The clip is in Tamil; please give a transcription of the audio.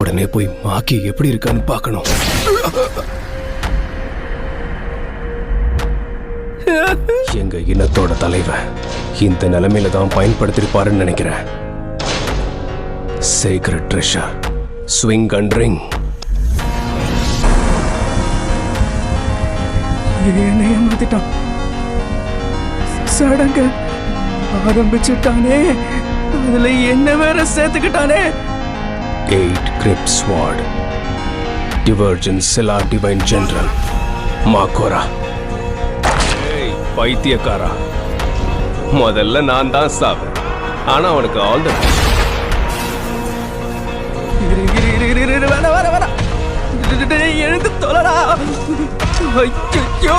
உடனே போய் மாக்கி எப்படி இருக்கான்னு பார்க்கணும். எங்க இனத்தோட தலைவன் இந்த நிலைமையில தான் பயன்படுத்திருப்பாருன்னு நினைக்கிறேன். Secret treasure, swing and ring. என்னைய மாத்திட்டான். சடங்க ஆரம்பிச்சுட்டானே, அதுல என்ன வேற சேர்த்துக்கிட்டானே. 8 கிரிப்ட் ஸ்வார்ட், டிவர்ஜன் செலா டிவைன் ஜெனரல் மாக்கோரா. பைத்தியக்காரா, முதல்ல நான் தான் சாவேன். ஆனா அவனுக்கு ஆல் தி எழுந்து தொலைடா. ஐயோ